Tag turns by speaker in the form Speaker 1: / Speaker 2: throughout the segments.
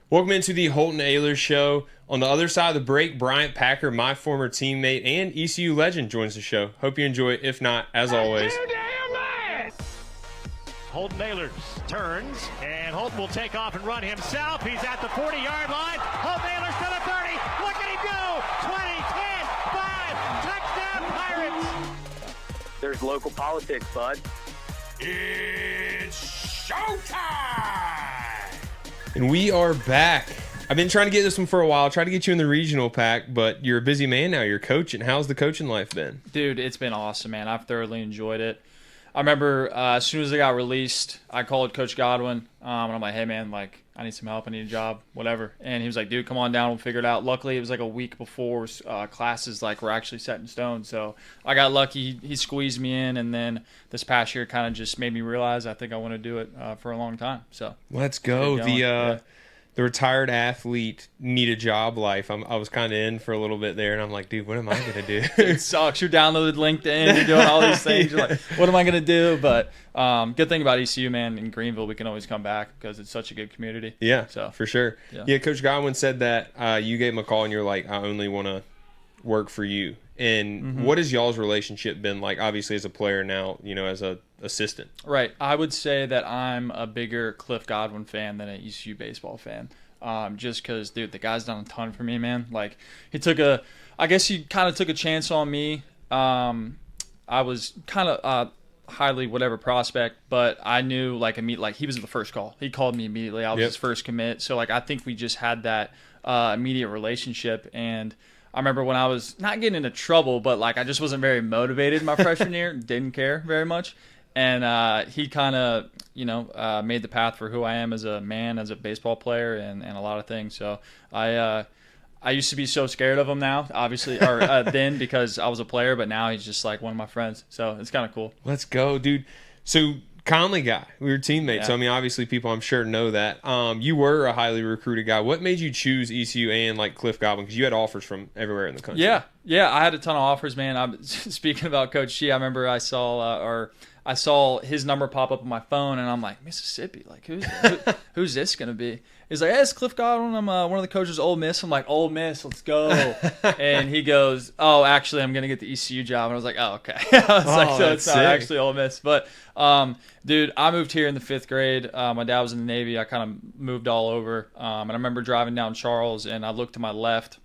Speaker 1: Welcome into the Holton Ayler Show. On the other side of the break, Bryant Packard, my former teammate and ECU legend, joins the show. Hope you enjoy it. If not, as always.
Speaker 2: Holton Ayler turns, and Holton will take off and run himself. He's at the 40-yard line. Holton Ayler's to the 30. Look at him go! 20, 10, 5, touchdown Pirates!
Speaker 3: There's local politics, bud.
Speaker 1: It's showtime! And we are back. I've been trying to get this one for a while. Tried to get you in the regional pack, but you're a busy man now. You're coaching. How's the coaching life been?
Speaker 4: Dude, it's been awesome, man. I've thoroughly enjoyed it. I remember as soon as I got released, I called Coach Godwin, and I'm like, hey, man, like, I need some help. I need a job, whatever. And he was like, dude, come on down. We'll figure it out. Luckily, it was like a week before classes like were actually set in stone. So I got lucky. He squeezed me in, and then this past year kind of just made me realize I think I want to do it for a long time. So
Speaker 1: let's go. The retired athlete need a job life. I was kind of in for a little bit there, and I'm like, dude, what am I going to do?
Speaker 4: It sucks. You're downloaded LinkedIn. You're doing all these things. You're like, what am I going to do? But good thing about ECU, man, in Greenville, we can always come back because it's such a good community.
Speaker 1: Yeah,
Speaker 4: so
Speaker 1: for sure. Yeah, Coach Godwin said that you gave him a call, and you're like, I only want to work for you. And what has y'all's relationship been like, obviously, as a player now, as a assistant?
Speaker 4: Right. I would say that I'm a bigger Cliff Godwin fan than an ECU baseball fan. Just because, dude, the guy's done a ton for me, man. Like, he kind of took a chance on me. I was kind of highly whatever prospect, but I knew, he was the first call. He called me immediately. I was his first commit. So, I think we just had that immediate relationship. And I remember when I was not getting into trouble, but, I just wasn't very motivated my freshman year. Didn't care very much. And he kind of, made the path for who I am as a man, as a baseball player, and a lot of things. So I used to be so scared of him now, obviously, or then because I was a player, but now he's just like one of my friends. So it's kind of cool.
Speaker 1: Let's go, dude. So Conley guy, we were teammates.
Speaker 4: Yeah.
Speaker 1: So, obviously people I'm sure know that. You were a highly recruited guy. What made you choose ECU and Cliff Godwin? Because you had offers from everywhere in the country.
Speaker 4: Yeah, I had a ton of offers, man. Speaking about Coach G, I remember I saw his number pop up on my phone, and I'm like, Mississippi, who's this going to be? He's like, hey, it's Cliff Godwin. I'm one of the coaches of Ole Miss. I'm like, Ole Miss, let's go. And he goes, oh, actually, I'm going to get the ECU job. And I was like, oh, okay. I was so it's not actually Ole Miss. But, dude, I moved here in the 5th grade. My dad was in the Navy. I kind of moved all over. And I remember driving down Charles, and I looked to my left,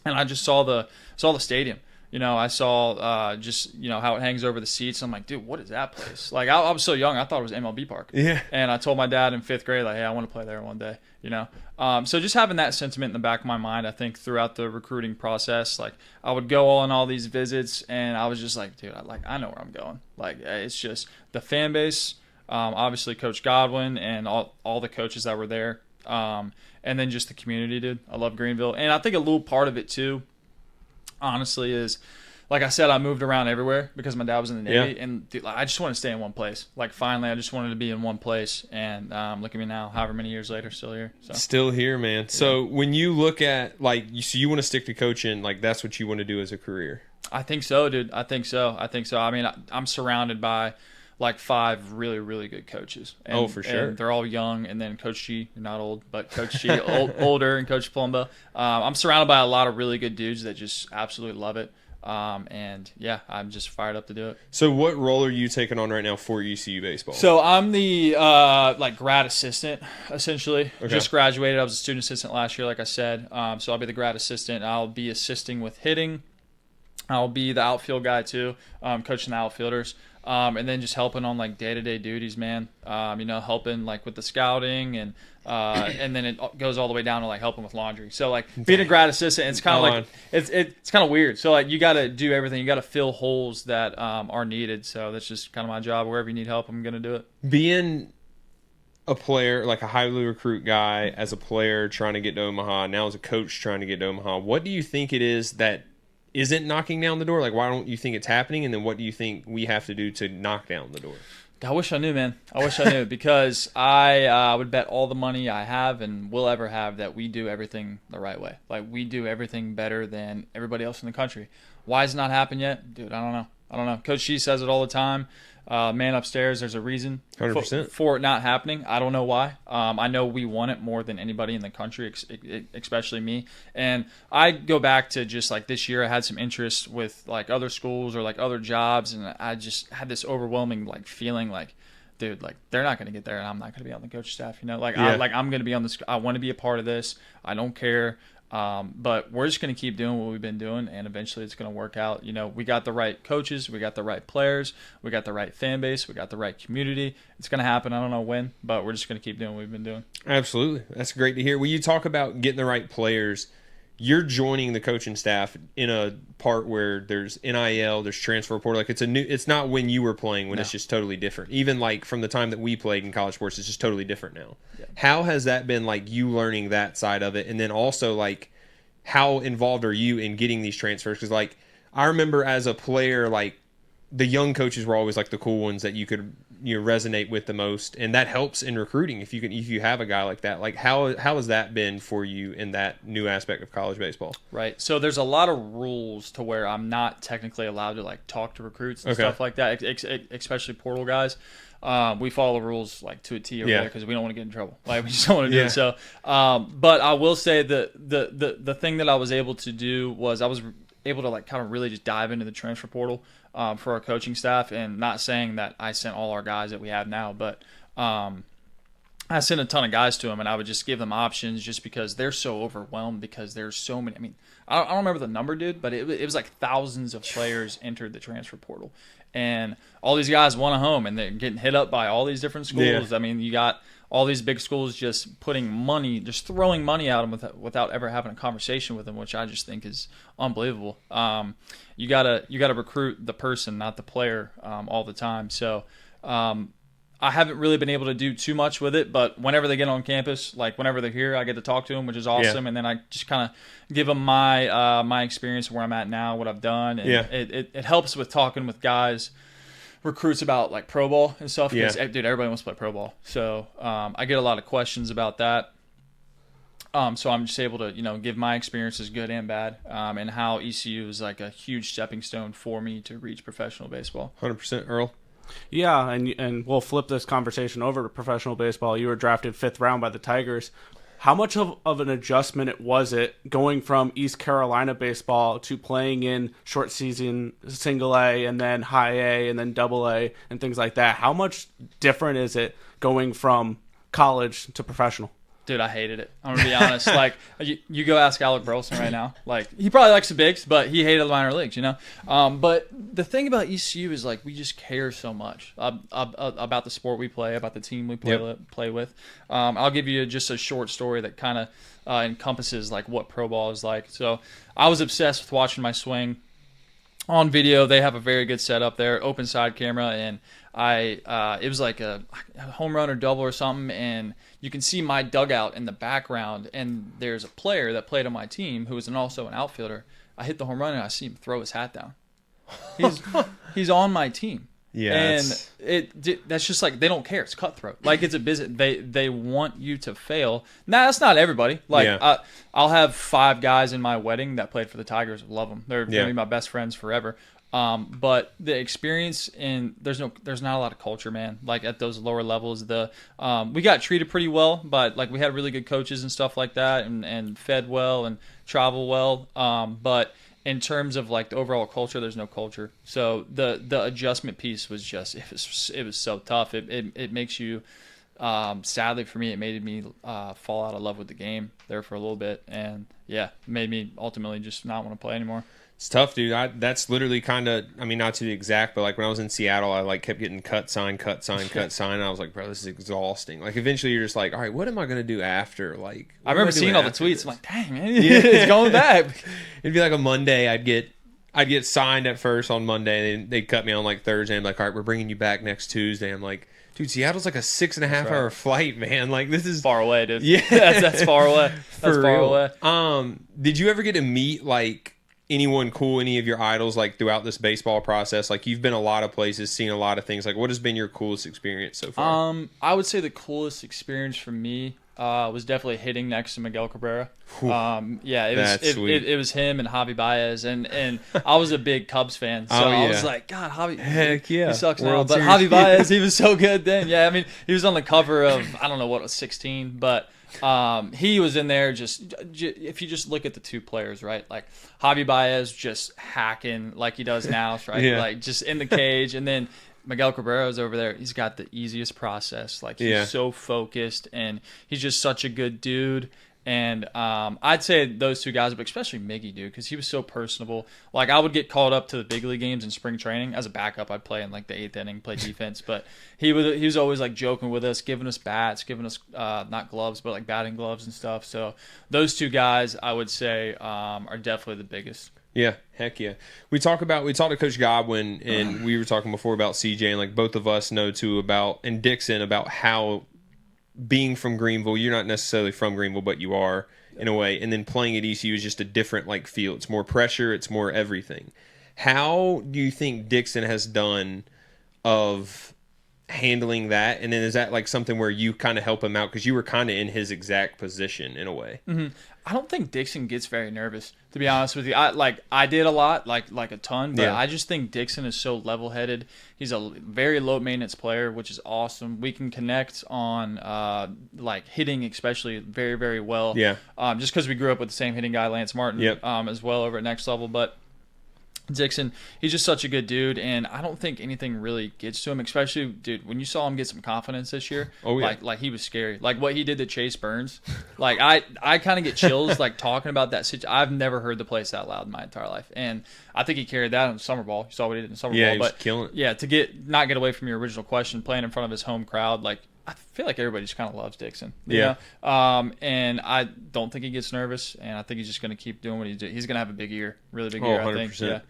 Speaker 4: and I just saw the stadium. I saw just how it hangs over the seats. I'm like, dude, what is that place? I was so young, I thought it was MLB Park.
Speaker 1: Yeah.
Speaker 4: And I told my dad in 5th grade, hey, I want to play there one day. So just having that sentiment in the back of my mind, I think throughout the recruiting process, I would go on all these visits, and I was just like, dude, I know where I'm going. It's just the fan base, obviously Coach Godwin and all the coaches that were there, and then just the community, dude. I love Greenville, and I think a little part of it too, honestly, is like I said, I moved around everywhere because my dad was in the Navy, and dude, I just want to stay in one place. Finally, I just wanted to be in one place, and look at me now, however many years later, still here. So. Still
Speaker 1: here, man. Yeah. So when you look at you want to stick to coaching, that's what you want to do as a career?
Speaker 4: I think so, dude. I think so. I'm surrounded by 5 really, really good coaches. And,
Speaker 1: for sure.
Speaker 4: And they're all young. And then Coach G, you're not old, but Coach G, older, and Coach Plumba. I'm surrounded by a lot of really good dudes that just absolutely love it. And yeah, I'm just fired up to do it.
Speaker 1: So what role are you taking on right now for ECU baseball?
Speaker 4: So I'm the grad assistant, essentially. Okay. Just graduated. I was a student assistant last year, like I said. So I'll be the grad assistant. I'll be assisting with hitting. I'll be the outfield guy too, coaching the outfielders. And then just helping on day-to-day duties, man. Helping with the scouting, and then it goes all the way down to helping with laundry. So being a grad assistant, it's kind of it's kind of weird. So you got to do everything. You got to fill holes that are needed. So that's just kind of my job. Wherever you need help, I'm gonna do it.
Speaker 1: Being a player, a highly recruit guy, as a player trying to get to Omaha, now as a coach trying to get to Omaha, what do you think it is that isn't knocking down the door? Why don't you think it's happening? And then what do you think we have to do to knock down the door?
Speaker 4: I wish I knew, man. I wish I knew, because I would bet all the money I have and will ever have that we do everything the right way. We do everything better than everybody else in the country. Why has it not happened yet? Dude, I don't know. I don't know. Coach G says it all the time. Man upstairs, there's a reason
Speaker 1: 100%.
Speaker 4: for it not happening. I don't know why. I know we want it more than anybody in the country, especially me. And I go back to just like this year, I had some interest with like other schools or like other jobs, and I just had this overwhelming like feeling like, dude, like they're not going to get there, and I'm not going to be on the coach staff. You know, like I'm going to be on this. I want to be a part of this. I don't care. But we're just going to keep doing what we've been doing, and eventually it's going to work out. You know, we got the right coaches, we got the right players, we got the right fan base, we got the right community. It's going to happen. I don't know when, but we're just going to keep doing what we've been doing. Absolutely.
Speaker 1: That's great to hear. When you talk about getting the right players, you're joining the coaching staff in a part where there's NIL, there's transfer portal. Like it's not when you were playing when it's just totally different. Even like from the time that we played in college sports, it's just totally different now. Yeah. How has that been, like, you learning that side of it? And then also, like, how involved are you in getting these transfers? Because, like, I remember as a player, like, the young coaches were always like the cool ones that you could resonate with the most, and that helps in recruiting if you have a guy like that. Like, how has that been for you in that new aspect of college baseball?
Speaker 4: Right. So there's a lot of rules to where I'm not technically allowed to like talk to recruits and stuff like that, especially portal guys. We follow the rules like to a T over there because we don't want to get in trouble. Like, we just don't want to do it. So, but I will say that the thing that I was able to do was I was able to like kind of really just dive into the transfer portal for our coaching staff, and not saying that I sent all our guys that we have now, but I sent a ton of guys to them, and I would just give them options just because they're so overwhelmed because there's so many. I mean, I don't remember the number, dude, but it was like thousands of players entered the transfer portal. And all these guys want a home, and they're getting hit up by all these different schools. Yeah. I mean, you got all these big schools just putting money, just throwing money at them without ever having a conversation with them, which I just think is unbelievable. You gotta recruit the person, not the player, all the time. So I haven't really been able to do too much with it, but whenever they get on campus, like whenever they're here, I get to talk to them, which is awesome. And then I just kind of give them my experience, where I'm at now, what I've done. And it helps with talking with guys, recruits, about like pro ball and stuff. Because, dude, everybody wants to play pro ball. So I get a lot of questions about that. So I'm just able to, give my experiences, good and bad, and how ECU is like a huge stepping stone for me to reach professional baseball.
Speaker 1: 100%, Earl.
Speaker 3: Yeah, and we'll flip this conversation over to professional baseball. You were drafted 5th round by the Tigers. How much of an adjustment was it going from East Carolina baseball to playing in short season single A and then high A and then double A and things like that? How much different is it going from college to professional?
Speaker 4: Dude, I hated it. I'm going to be honest. Like, you go ask Alec Burleson right now. Like, he probably likes the bigs, but he hated the minor leagues, But the thing about ECU is, like, we just care so much about the sport we play, about the team we play with. I'll give you just a short story that kind of encompasses, like, what pro ball is like. So I was obsessed with watching my swing on video. They have a very good setup there, open side camera, and it was like a home run or double or something, and you can see my dugout in the background, and there's a player that played on my team who was also an outfielder. I hit the home run, and I see him throw his hat down. He's on my team. Yeah, and that's just like, they don't care. It's cutthroat. Like, it's a business. They want you to fail. Now, that's not everybody. Like, I'll have 5 guys in my wedding that played for the Tigers. Love them. They're gonna be my best friends forever. But the experience there's not a lot of culture, man. Like, at those lower levels, we got treated pretty well, but like, we had really good coaches and stuff like that, and fed well and travel well. But in terms of like the overall culture, there's no culture. So the adjustment piece was just, it was so tough. It makes you, sadly for me, it made me fall out of love with the game there for a little bit, and made me ultimately just not want to play anymore.
Speaker 1: It's tough, dude. That's literally kind of, I mean, not to be exact, but like when I was in Seattle, I like kept getting cut sign. And I was like, bro, this is exhausting. Like, eventually you're just like, all right, what am I going to do after? Like,
Speaker 4: I remember seeing all the tweets. I'm like, dang, man, it's going back.
Speaker 1: It'd be like a Monday. I'd get signed at first on Monday, and they'd cut me on like Thursday. I'm like, all right, we're bringing you back next Tuesday. I'm like, dude, Seattle's like a 6.5 hour flight, man. Like, this is
Speaker 4: far away, dude.
Speaker 1: Yeah,
Speaker 4: that's far away. That's far away.
Speaker 1: Did you ever get to meet like anyone cool, any of your idols, like throughout this baseball process? Like, you've been a lot of places, seen a lot of things. Like, what has been your coolest experience so far?
Speaker 4: I would say the coolest experience for me, was definitely hitting next to Miguel Cabrera. Yeah, it was him and Javi Baez, and I was a big Cubs fan, so I was like, God, Javi,
Speaker 1: heck yeah,
Speaker 4: he sucks
Speaker 1: World
Speaker 4: now, but
Speaker 1: Series.
Speaker 4: Javi Baez, he was so good then. Yeah, I mean, he was on the cover of, I don't know what it was, 16, but he was in there. Just if you just look at the two players, right? Like Javi Baez just hacking like he does now, right?
Speaker 1: Yeah.
Speaker 4: Like just in the cage, and then Miguel Cabrera's over there. He's got the easiest process. Like he's so focused, and he's just such a good dude. And I'd say those two guys, but especially Miggy, dude, because he was so personable. Like I would get called up to the big league games in spring training as a backup. I'd play in like the 8th inning, play defense. But he was always like joking with us, giving us bats, giving us not gloves, but like batting gloves and stuff. So those two guys, I would say, are definitely the biggest.
Speaker 1: Yeah, heck yeah. We talked to Coach Godwin, and we were talking before about CJ, and like both of us know too and Dixon about how being from Greenville, you're not necessarily from Greenville, but you are in a way, and then playing at ECU is just a different like feel. It's more pressure, it's more everything. How do you think Dixon has done of handling that? And then is that like something where you kind of help him out because you were kind of in his exact position in a way?
Speaker 4: Mm-hmm. I don't think Dixon gets very nervous, to be honest with you. I did a lot, like a ton, but I just think Dixon is so level-headed. He's a very low-maintenance player, which is awesome. We can connect on like hitting, especially very, very well. Yeah. Just because we grew up with the same hitting guy, Lance Martin, as well over at Next Level, but Dixon, he's just such a good dude, and I don't think anything really gets to him, especially, dude, when you saw him get some confidence this year. Oh, yeah. Like he was scary. Like what he did to Chase Burns. Like I kind of get chills like talking about that situation. I've never heard the place that loud in my entire life, and I think he carried that in summer ball. You saw what he did in summer ball.
Speaker 1: He was killing it.
Speaker 4: Yeah, to not get away from your original question, playing in front of his home crowd, like I feel like everybody just kind of loves Dixon. You know? And I don't think he gets nervous, and I think he's just going to keep doing what he's doing. He's going to have a big year, really big year, 100%. I think. Yeah.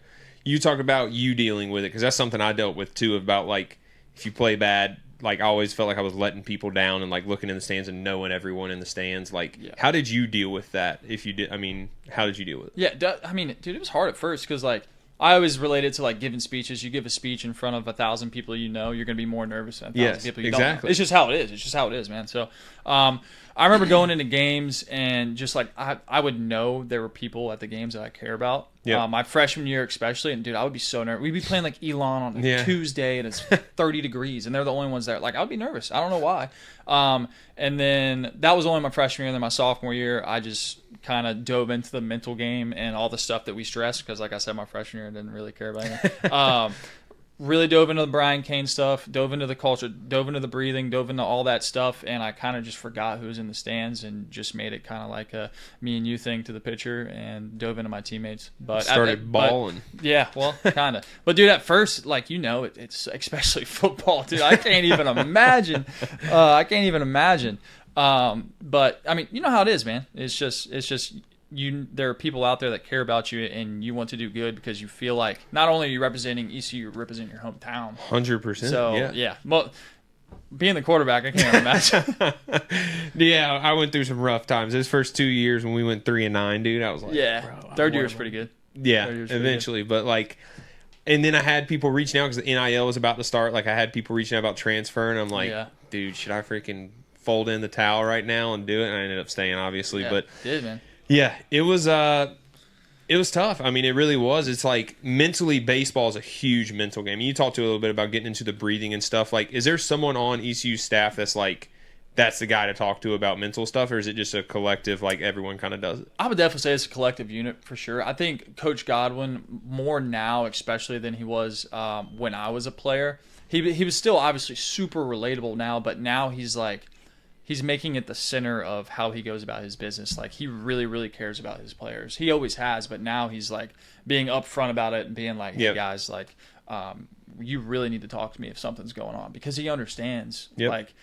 Speaker 1: You talk about you dealing with it, because that's something I dealt with too, about like if you play bad, like I always felt like I was letting people down and like looking in the stands and knowing everyone in the stands. Like, how did you deal with that? If you did, I mean, how did you deal with it?
Speaker 4: Yeah, I mean, dude, it was hard at first because like I always related to like giving speeches. You give a speech in front of 1,000 people, you're going to be more nervous than 1,000 people you don't know. It's just how it is. It's just how it is, man. So I remember going into games and just like I would know there were people at the games that I care about. Yeah. My freshman year especially, and dude, I would be so nervous. We'd be playing like Elon on a Tuesday and it's 30 degrees and they're the only ones there. Like I would be nervous. I don't know why. And then that was only my freshman year. And then my sophomore year, I just kind of dove into the mental game and all the stuff that we stressed because, like I said, my freshman year I didn't really care about anything. Really dove into the Brian Kane stuff, dove into the culture, dove into the breathing, dove into all that stuff, and I kind of just forgot who was in the stands and just made it kind of like a me and you thing to the pitcher and dove into my teammates. But
Speaker 1: started balling.
Speaker 4: Yeah, well, kind of. But dude, at first, like it's especially football, dude. I can't even imagine. But I mean, you know how it is, man. It's just. There are people out there that care about you and you want to do good because you feel like not only are you representing ECU, you're representing your hometown.
Speaker 1: 100%.
Speaker 4: So, yeah. Well, being the quarterback, I can't imagine.
Speaker 1: Yeah, I went through some rough times. Those first 2 years when we went 3-9, dude, I was like, bro,
Speaker 4: third year was pretty good.
Speaker 1: Yeah, eventually. But like, and then I had people reaching out because the NIL was about to start. Like, I had people reaching out about transfer, and I'm like, dude, should I freaking fold in the towel right now and do it? And I ended up staying, obviously. But
Speaker 4: did, man.
Speaker 1: Yeah, it was tough. I mean, it really was. It's like mentally, baseball is a huge mental game. You talked to a little bit about getting into the breathing and stuff. Like, is there someone on ECU staff that's like, that's the guy to talk to about mental stuff, or is it just a collective, like everyone kind of does it?
Speaker 4: I would definitely say it's a collective unit for sure. I think Coach Godwin, more now especially than he was when I was a player, he was still obviously super relatable now, but now he's like, he's making it the center of how he goes about his business. Like, he really, really cares about his players. He always has, but now he's like being upfront about it and being like, hey guys, like, you really need to talk to me if something's going on, because he understands. Like,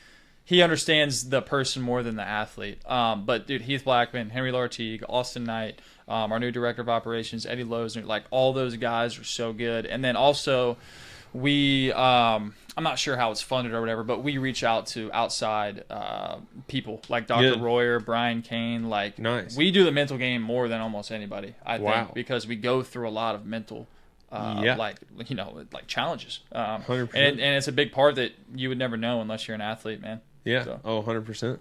Speaker 4: he understands the person more than the athlete. But dude, Heath Blackman, Henry Lartigue, Austin Knight, our new director of operations, Eddie Losner, like all those guys are so good. And then also we, I'm not sure how it's funded or whatever, but we reach out to outside people like Dr. Royer, Brian Kane. Like, we do the mental game more than almost anybody, I think, because we go through a lot of mental like challenges.
Speaker 1: 100%.
Speaker 4: And it's a big part that you would never know unless you're an athlete, man.
Speaker 1: Yeah. So. 100%.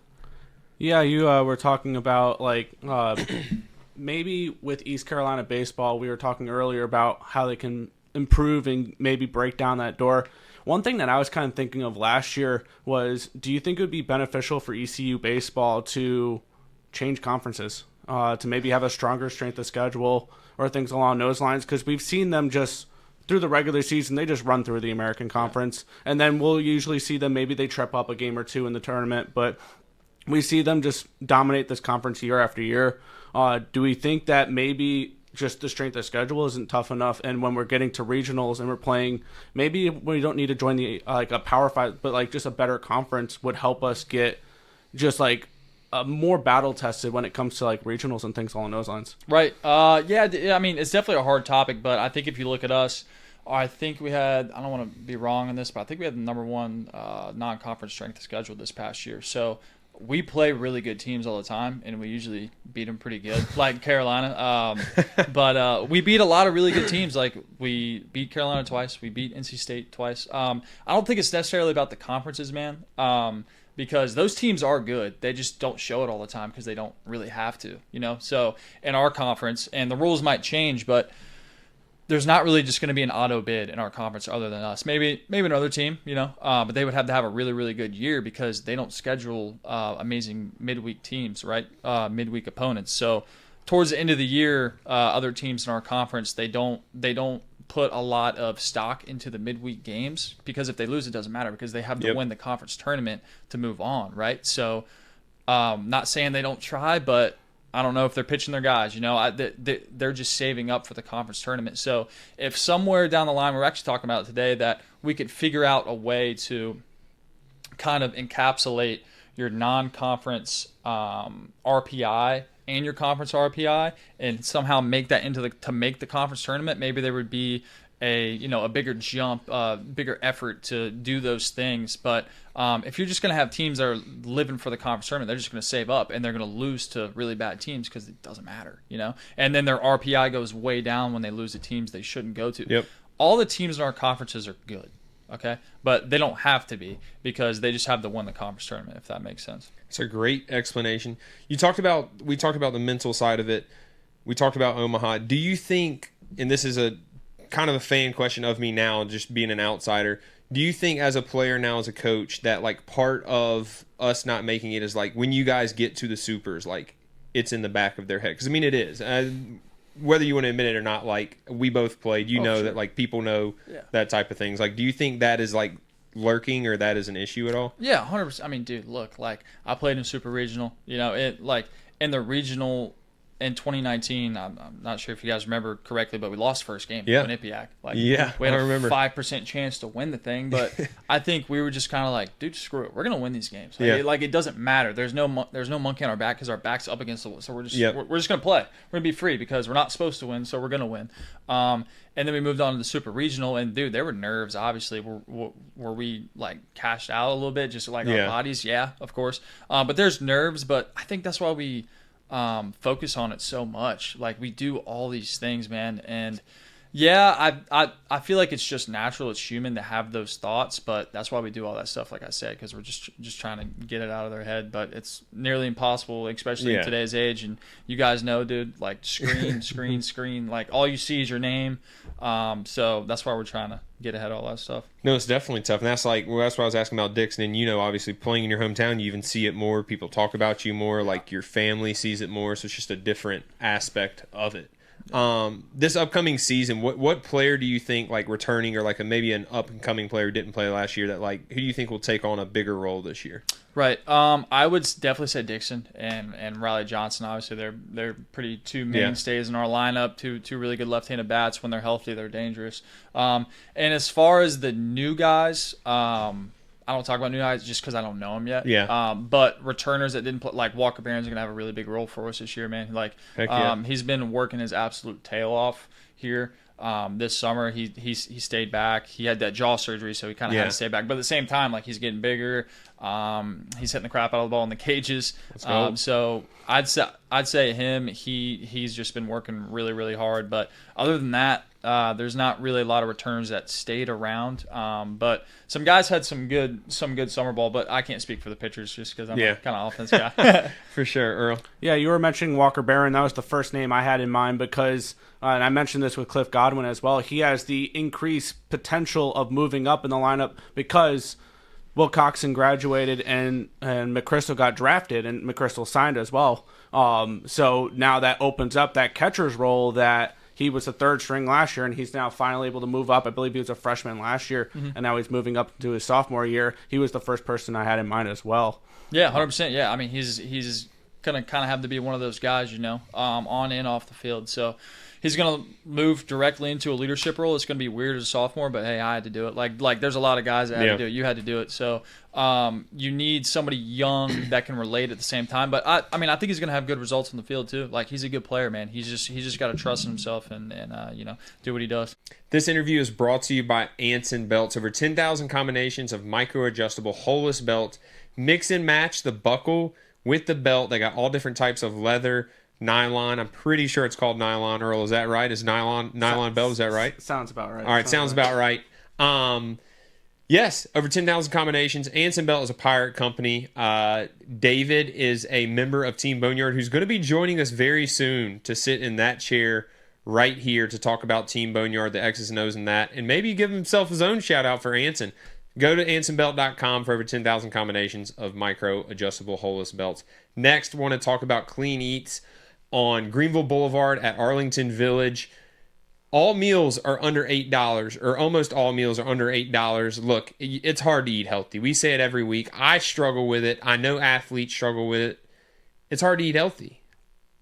Speaker 3: Yeah, you were talking about maybe with East Carolina baseball, we were talking earlier about how they can improve and maybe break down that door. One thing that I was kind of thinking of last year was, do you think it would be beneficial for ECU baseball to change conferences, to maybe have a stronger strength of schedule or things along those lines? Because we've seen them just through the regular season, they just run through the American Conference, and then we'll usually see them, maybe they trip up a game or two in the tournament, but we see them just dominate this conference year after year. Do we think that maybe just the strength of schedule isn't tough enough, and when we're getting to regionals and we're playing, maybe we don't need to join the a Power 5, but like just a better conference would help us get just like more battle tested when it comes to like regionals and things along those lines.
Speaker 4: Right. Yeah, I mean, it's definitely a hard topic, but I think if you look at us, I think we had, I don't want to be wrong on this, but I think we had the number one non-conference strength of schedule this past year. So we play really good teams all the time, and we usually beat them pretty good, like Carolina. But we beat a lot of really good teams. Like, we beat Carolina twice. We beat NC State twice. I don't think it's necessarily about the conferences, man, because those teams are good. They just don't show it all the time because they don't really have to, you know? So in our conference, and the rules might change, but there's not really just going to be an auto bid in our conference other than us. Maybe another team, you know, but they would have to have a really, really good year because they don't schedule amazing midweek teams, right? Midweek opponents. So towards the end of the year, other teams in our conference, they don't put a lot of stock into the midweek games because if they lose, it doesn't matter because they have to win the conference tournament to move on, right? So not saying they don't try, but I don't know if they're pitching their guys, you know, they're just saving up for the conference tournament. So if somewhere down the line, we're actually talking about it today, that we could figure out a way to kind of encapsulate your non-conference RPI and your conference RPI and somehow make that to make the conference tournament, maybe there would be a bigger jump, bigger effort to do those things. But if you're just going to have teams that are living for the conference tournament, they're just going to save up and they're going to lose to really bad teams because it doesn't matter, you know. And then their RPI goes way down when they lose to teams they shouldn't go to.
Speaker 1: Yep.
Speaker 4: All the teams in our conferences are good, okay, but they don't have to be because they just have to win the conference tournament. If that makes sense.
Speaker 1: It's a great explanation. We talked about the mental side of it. We talked about Omaha. Do you think, and this is a kind of a fan question of me now, just being an outsider, do you think as a player now, as a coach, that like part of us not making it is like when you guys get to the supers, like it's in the back of their head? Because I mean, it is. Whether you want to admit it or not, like we both played, you know, sure, that like people know that type of things. Like, do you think that is like lurking or that is an issue at all?
Speaker 4: Yeah, 100%. I mean, dude, look, like I played in super regional, you know, it like in the regional in 2019, I'm not sure if you guys remember correctly, but we lost the first game to Quinnipiac. Like, we had a 5% chance to win the thing, but I think we were just kind of like, dude, screw it. We're going to win these games. Like, it doesn't matter. There's no monkey on our back because our back's up against the wall. So we're just going to play. We're going to be free because we're not supposed to win, so we're going to win. And then we moved on to the super regional, and dude, there were nerves. Obviously, were we like cashed out a little bit, just like our bodies? Yeah, of course. But there's nerves. But I think that's why we focus on it so much. Like, we do all these things, man, and I feel like it's just natural, it's human to have those thoughts, but that's why we do all that stuff, like I said, because we're just trying to get it out of their head. But it's nearly impossible, especially in today's age. And you guys know, dude, like screen, like all you see is your name. So that's why we're trying to get ahead of all that stuff.
Speaker 1: No, it's definitely tough. And that's like, well, that's what I was asking about Dixon. And, you know, obviously playing in your hometown, you even see it more. People talk about you more. Like, your family sees it more. So it's just a different aspect of it. This upcoming season, what player do you think, like returning or like maybe an up and coming player who didn't play last year, that like, who do you think will take on a bigger role this year?
Speaker 4: Right. I would definitely say Dixon and Riley Johnson. Obviously, they're pretty two mainstays in our lineup. Two really good left-handed bats. When they're healthy, they're dangerous. And as far as the new guys, I don't talk about new guys just because I don't know them yet.
Speaker 1: Yeah.
Speaker 4: But returners that didn't play, like Walker Barron's going to have a really big role for us this year, man. Like, he's been working his absolute tail off here. This summer, he stayed back. He had that jaw surgery, so he kind of had to stay back. But at the same time, like, he's getting bigger. He's hitting the crap out of the ball in the cages. So I'd say him. He's just been working really, really hard. But other than that, There's not really a lot of returners that stayed around. But some guys had some good summer ball, but I can't speak for the pitchers just because I'm kind of offense guy.
Speaker 1: For sure, Earl.
Speaker 3: Yeah, you were mentioning Walker Barron. That was the first name I had in mind because, and I mentioned this with Cliff Godwin as well, he has the increased potential of moving up in the lineup because Will Coxon graduated and McChrystal got drafted, and McChrystal signed as well. So now that opens up that catcher's role that he was the third string last year, and he's now finally able to move up. I believe he was a freshman last year, and now he's moving up to his sophomore year. He was the first person I had in mind as well.
Speaker 4: Yeah, 100%. Yeah, I mean, he's going to kind of have to be one of those guys, on and off the field. So he's going to move directly into a leadership role. It's going to be weird as a sophomore, but hey, I had to do it. Like there's a lot of guys that had to do it. You had to do it. So you need somebody young that can relate at the same time. But I think he's going to have good results on the field too. Like, he's a good player, man. He's just got to trust in himself and do what he does.
Speaker 1: This interview is brought to you by Anson Belts. Over 10,000 combinations of micro-adjustable holeless belts. Mix and match the buckle with the belt. They got all different types of leather, nylon. I'm pretty sure it's called nylon. Earl, is that right? Is nylon belt? Is that right?
Speaker 3: Sounds about right.
Speaker 1: All right, sounds about right. Yes, over 10,000 combinations. Anson Belt is a pirate company. David is a member of Team Boneyard who's going to be joining us very soon to sit in that chair right here to talk about Team Boneyard, the X's and O's and that, and maybe give himself his own shout out for Anson. Go to ansonbelt.com for over 10,000 combinations of micro-adjustable holeless belts. Next, want to talk about Clean Eats on Greenville Boulevard at Arlington Village. All meals are under $8, or almost all meals are under $8. Look, it's hard to eat healthy. We say it every week. I struggle with it. I know athletes struggle with it. It's hard to eat healthy.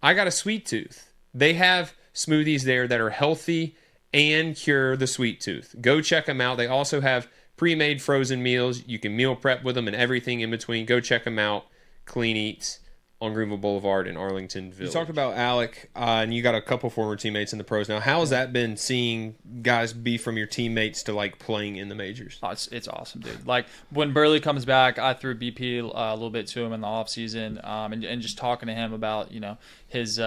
Speaker 1: I got a sweet tooth. They have smoothies there that are healthy and cure the sweet tooth. Go check them out. They also have pre-made frozen meals. You can meal prep with them and everything in between. Go check them out. Clean Eats on Greenville Boulevard in Arlington Village. You talked about Alec, and you got a couple former teammates in the pros now. How has that been, seeing guys be from your teammates to like playing in the majors?
Speaker 4: Oh, it's awesome, dude. Like, when Burley comes back, I threw BP a little bit to him in the off season, and just talking to him about his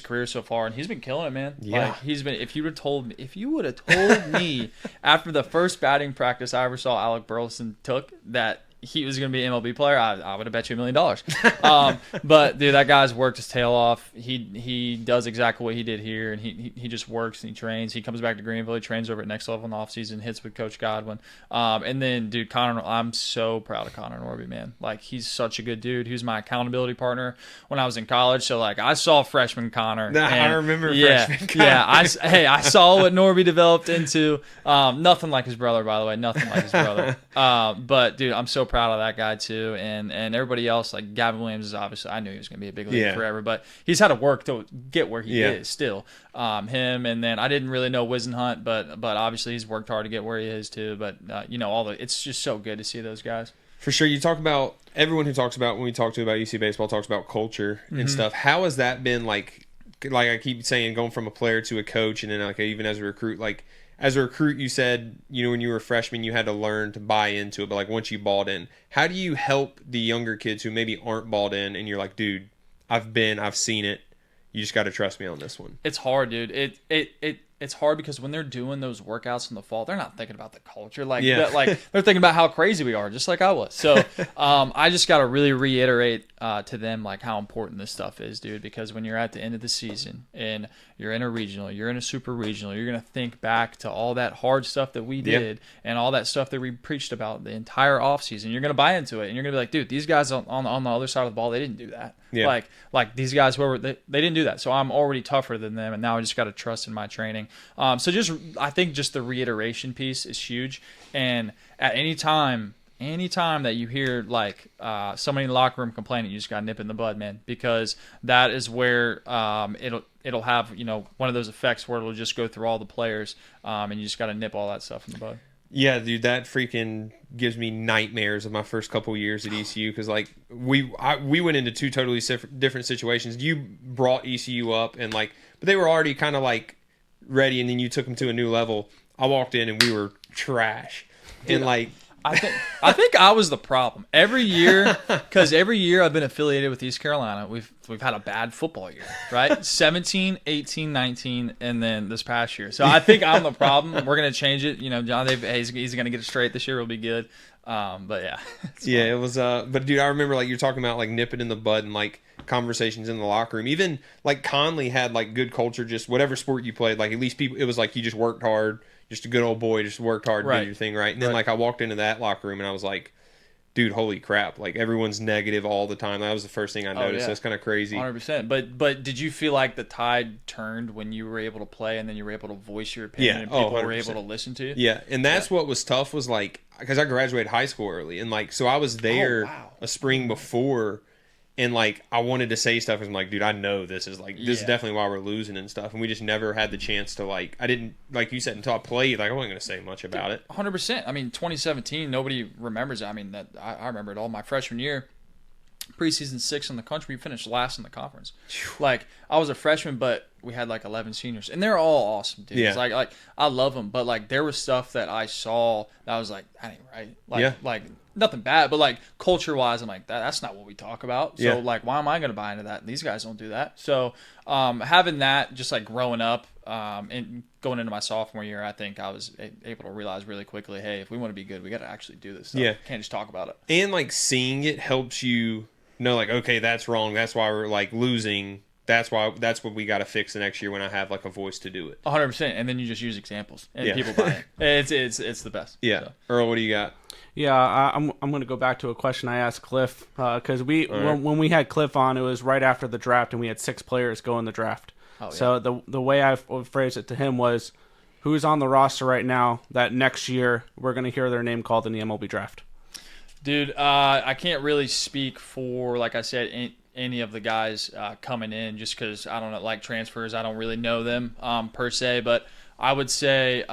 Speaker 4: career so far, and he's been killing it, man.
Speaker 1: Yeah.
Speaker 4: Like, he's been. If you would have told me after the first batting practice I ever saw Alec Burleson took that he was going to be an MLB player, I would have bet you $1 million. But dude, that guy's worked his tail off. He does exactly what he did here, and he just works and he trains. He comes back to Greenville, he trains over at Next Level in the offseason, hits with Coach Godwin. And then, dude, Connor, I'm so proud of Connor Norby, man. Like, he's such a good dude. He was my accountability partner when I was in college. So, like, I saw freshman Connor.
Speaker 1: I remember freshman Connor.
Speaker 4: Yeah, I saw what Norby developed into. Nothing like his brother, by the way. Nothing like his brother. But, dude, I'm so proud of that guy too, and everybody else. Like, Gavin Williams is obviously, I knew he was going to be a big league forever, but he's had to work to get where he is still. Him, and then I didn't really know Wisenhunt, but obviously he's worked hard to get where he is too. But it's just so good to see those guys.
Speaker 1: For sure. You talk about, everyone who talks about, when we talk to about UC baseball, talks about culture and stuff. How has that been, like I keep saying, going from a player to a coach, and then like even as a recruit, like, as a recruit, you said, when you were a freshman, you had to learn to buy into it. But like, once you bought in, how do you help the younger kids who maybe aren't bought in, and you're like, dude, I've seen it. You just got to trust me on this one.
Speaker 4: It's hard, dude. It's hard because when they're doing those workouts in the fall, they're not thinking about the culture. Like, they're thinking about how crazy we are, just like I was. So I just got to really reiterate to them, like, how important this stuff is, dude, because when you're at the end of the season and you're in a regional, you're in a super regional, you're going to think back to all that hard stuff that we did and all that stuff that we preached about the entire offseason. You're going to buy into it, and you're going to be like, dude, these guys on the other side of the ball, they didn't do that. Yeah. Like these guys, they didn't do that. So I'm already tougher than them, and now I just got to trust in my training. I think just the reiteration piece is huge. And at any time that you hear like somebody in the locker room complaining, you just got to nip in the bud, man, because that is where it'll have one of those effects where it'll just go through all the players, and you just got to nip all that stuff in the bud.
Speaker 1: Yeah, dude, that freaking gives me nightmares of my first couple years at ECU, because like we went into two totally different situations. You brought ECU up, and like, but they were already kind of like ready, and then you took them to a new level. I walked in and we were trash, and like
Speaker 4: I think I was the problem every year, because every year I've been affiliated with East Carolina. We've had a bad football year, right? 17, 18, 19, and then this past year. So I think I'm the problem. We're gonna change it. You know, John, he's gonna get it straight this year. It'll be good. But yeah,
Speaker 1: yeah, it was. But dude, I remember like you're talking about like nip it in the bud and like conversations in the locker room. Even like Conley had like good culture. Just whatever sport you played, like at least people, it was like you just worked hard. Just a good old boy, just worked hard,
Speaker 4: Right.
Speaker 1: did your thing right. And then like I walked into that locker room and I was like, dude, holy crap! Like everyone's negative all the time. That was the first thing I noticed.
Speaker 4: yeah.
Speaker 1: That's kind of crazy.
Speaker 4: 100%. But did you feel like the tide turned when you were able to play and then you were able to voice your opinion
Speaker 1: Yeah.
Speaker 4: and people were
Speaker 1: 100%.
Speaker 4: able to listen to you?
Speaker 1: Yeah, and that's what was tough was like because I graduated high school early and like so I was there
Speaker 4: wow.
Speaker 1: a spring before. And, like, I wanted to say stuff. I'm like, dude, I know this is, like, this is definitely why we're losing and stuff. And we just never had the chance to, like, I didn't, like you said, until I played, like, I wasn't going to say much about it.
Speaker 4: 100%. I mean, 2017, nobody remembers it. I mean, that I remember it all. My freshman year, preseason 6 in the country, we finished last in the conference. Like, I was a freshman, but we had, like, 11 seniors. And they're all awesome, dude.
Speaker 1: Yeah.
Speaker 4: Like, I love them. But, like, there was stuff that I saw that I was like, that ain't right. Like, nothing bad, but like culture wise, I'm like that's not what we talk about. So like, why am I going to buy into that? These guys don't do that. So having that, just like growing up and going into my sophomore year, I think I was able to realize really quickly, hey, if we want to be good, we got to actually do this stuff.
Speaker 1: Yeah,
Speaker 4: can't just talk about it.
Speaker 1: And like seeing it helps you know, like, okay, that's wrong. That's why we're like losing. That's what we got to fix the next year when I have like a voice to do it.
Speaker 4: 100%, and then you just use examples and people buy it. It's the best.
Speaker 1: Yeah,
Speaker 4: So.
Speaker 1: Earl, what do you got?
Speaker 3: Yeah, I'm going to go back to a question I asked Cliff because when we had Cliff on, it was right after the draft, and we had 6 players go in the draft. Oh, yeah. So the way I phrased it to him was, who's on the roster right now that next year we're going to hear their name called in the MLB draft?
Speaker 4: Dude, I can't really speak for, like I said, any of the guys coming in just because I don't know, like transfers, I don't really know them per se, but I would say,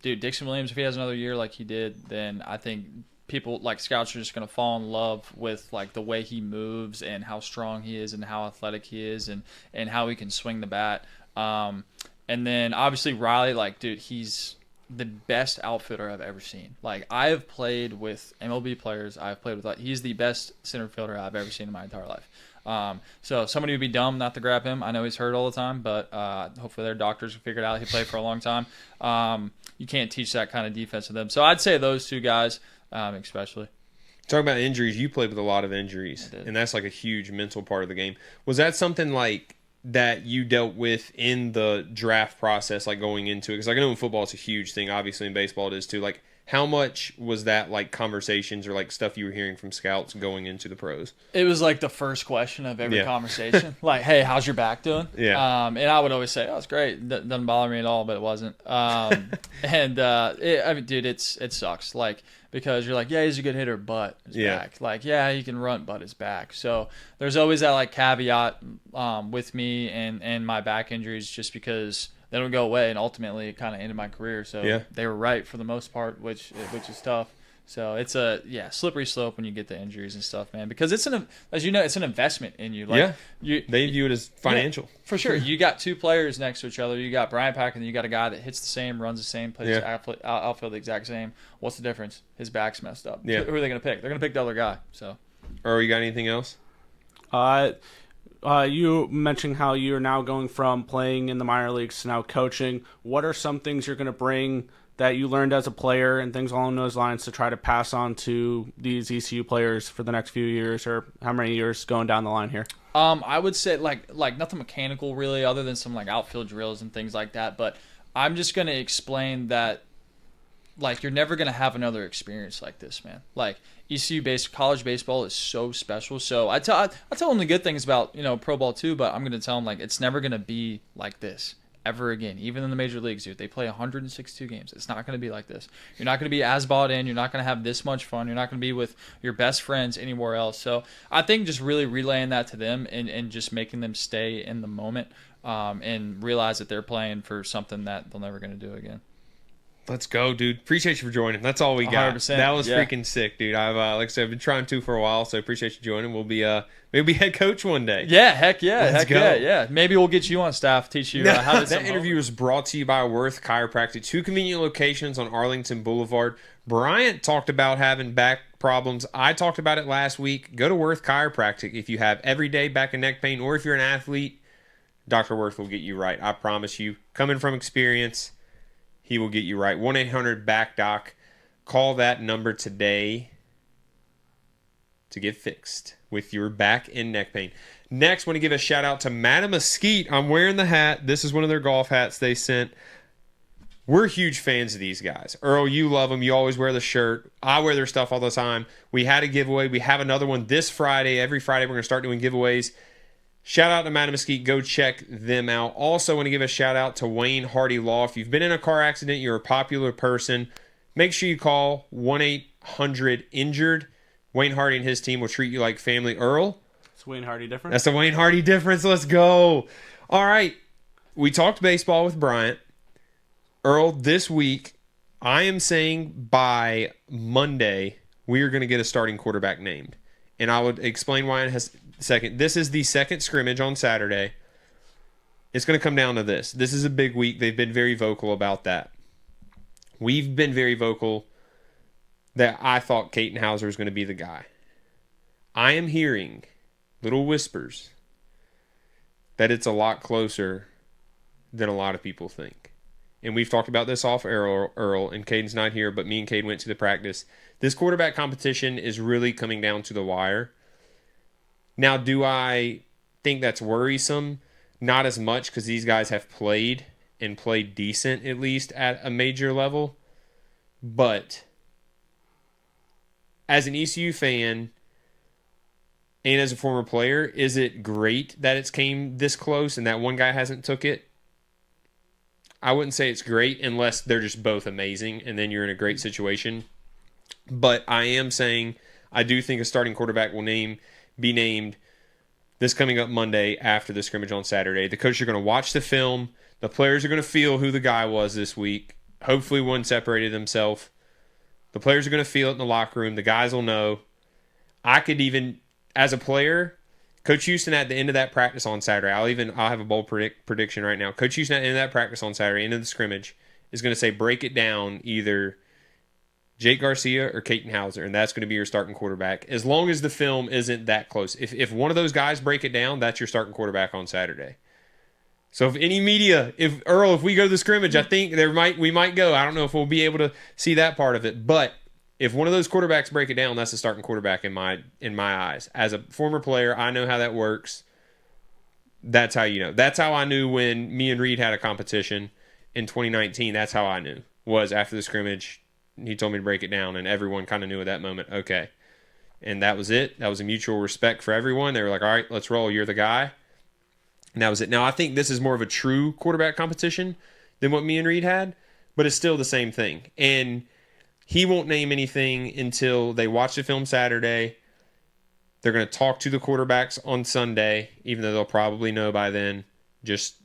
Speaker 4: dude, Dixon Williams, if he has another year like he did, then I think people like scouts are just going to fall in love with like the way he moves and how strong he is and how athletic he is and how he can swing the bat. And then obviously Riley, like, dude, he's the best outfielder I've ever seen. Like, I have played with MLB players. I've played with, like, he's the best center fielder I've ever seen in my entire life. So somebody would be dumb not to grab him. I know he's hurt all the time, but hopefully their doctors will figure it out. He played for a long time. You can't teach that kind of defense to them. So I'd say those 2 guys, especially.
Speaker 1: Talking about injuries, you played with a lot of injuries, and that's like a huge mental part of the game. Was that something like that you dealt with in the draft process, like going into it? Because like I know in football it's a huge thing. Obviously in baseball it is too. Like, how much was that like conversations or like stuff you were hearing from scouts going into the pros?
Speaker 4: It was like the first question of every conversation. Like, hey, how's your back doing?
Speaker 1: Yeah.
Speaker 4: And I would always say, oh, it's great. Doesn't bother me at all, but it wasn't. I mean, dude, it sucks. Like, because you're like, yeah, he's a good hitter, but his back. Like, yeah, he can run, but his back. So there's always that like caveat with me and my back injuries, just because they don't go away, and ultimately it kind of ended my career. So they were right for the most part, which is tough. So it's a slippery slope when you get the injuries and stuff, man. Because it's as you know, it's an investment in you. Like,
Speaker 1: they view it as financial.
Speaker 4: Yeah, for sure. You got 2 players next to each other. You got Bryant Packard, and you got a guy that hits the same, runs the same, plays outfield the exact same. What's the difference? His back's messed up.
Speaker 1: Yeah.
Speaker 4: Who are they going to pick? They're going to pick the other guy. So.
Speaker 1: Or you got anything else?
Speaker 3: You mentioned how you're now going from playing in the minor leagues to now coaching. What are some things you're going to bring that you learned as a player and things along those lines to try to pass on to these ECU players for the next few years, or how many years going down the line here?
Speaker 4: I would say like nothing mechanical really, other than some like outfield drills and things like that. But I'm just going to explain that, like, you're never going to have another experience like this, man. Like, college baseball is so special. So I tell them the good things about, pro ball too, but I'm going to tell them, like, it's never going to be like this ever again. Even in the major leagues, dude, they play 162 games. It's not going to be like this. You're not going to be as bought in. You're not going to have this much fun. You're not going to be with your best friends anywhere else. So I think just really relaying that to them and just making them stay in the moment and realize that they're playing for something that they're never going to do again.
Speaker 1: Let's go, dude. Appreciate you for joining. That's all we got.
Speaker 4: 100%.
Speaker 1: That was freaking sick, dude. I've like I said, I've been trying to for a while, so appreciate you joining. We'll be maybe head coach one day.
Speaker 4: Yeah, heck yeah.
Speaker 1: Let's go.
Speaker 4: Yeah. Maybe we'll get you on staff, teach you how to.
Speaker 1: That interview was brought to you by Worth Chiropractic, 2 convenient locations on Arlington Boulevard. Bryant talked about having back problems. I talked about it last week. Go to Worth Chiropractic if you have everyday back and neck pain, or if you're an athlete, Dr. Worth will get you right. I promise you. Coming from experience, he will get you right. 1-800-BACK-DOC. Call that number today to get fixed with your back and neck pain. Next, want to give a shout out to Madame Mesquite. I'm wearing the hat. This is one of their golf hats they sent. We're huge fans of these guys. Earl, you love them. You always wear the shirt. I wear their stuff all the time. We had a giveaway. We have another one this Friday. Every Friday, we're going to start doing giveaways. Shout out to Madame Mesquite. Go check them out. Also, want to give a shout out to Wayne Hardy Law. If you've been in a car accident, you're a popular person, make sure you call 1-800-INJURED. Wayne Hardy and his team will treat you like family. Earl?
Speaker 3: It's Wayne Hardy difference.
Speaker 1: That's the Wayne Hardy difference. Let's go. All right. We talked baseball with Bryant. Earl, this week, I am saying by Monday, we are going to get a starting quarterback named. And I would explain why in a second. This is the second scrimmage on Saturday. It's going to come down to this. This is a big week. They've been very vocal about that. We've been very vocal that I thought Caden Hauser was going to be the guy. I am hearing little whispers that it's a lot closer than a lot of people think. And we've talked about this off Earl, and Caden's not here, but me and Caden went to the practice. This quarterback competition is really coming down to the wire. Now, do I think that's worrisome? Not as much, because these guys have played and played decent, at least at a major level. But as an ECU fan and as a former player, is it great that it's came this close and that one guy hasn't took it? I wouldn't say it's great unless they're just both amazing, and then you're in a great situation. But I am saying I do think a starting quarterback will be named this coming up Monday after the scrimmage on Saturday. The coaches are going to watch the film. The players are going to feel who the guy was this week. Hopefully one separated himself. The players are going to feel it in the locker room. The guys will know. I could even, as a player, Coach Houston at the end of that practice on Saturday, I'll have a bold prediction right now. Coach Houston at the end of that practice on Saturday, end of the scrimmage, is going to say break it down either Jake Garcia or Caden Hauser, and that's going to be your starting quarterback. As long as the film isn't that close. If one of those guys break it down, that's your starting quarterback on Saturday. So if any media, if we go to the scrimmage, I think we might go. I don't know if we'll be able to see that part of it, but if one of those quarterbacks break it down, that's the starting quarterback in my eyes. As a former player, I know how that works. That's how you know. That's how I knew when me and Reed had a competition in 2019. That's how I knew. Was after the scrimmage, he told me to break it down, and everyone kind of knew at that moment, okay. And that was it. That was a mutual respect for everyone. They were like, all right, let's roll. You're the guy. And that was it. Now, I think this is more of a true quarterback competition than what me and Reed had, but it's still the same thing. And he won't name anything until they watch the film Saturday. They're going to talk to the quarterbacks on Sunday, even though they'll probably know by then, just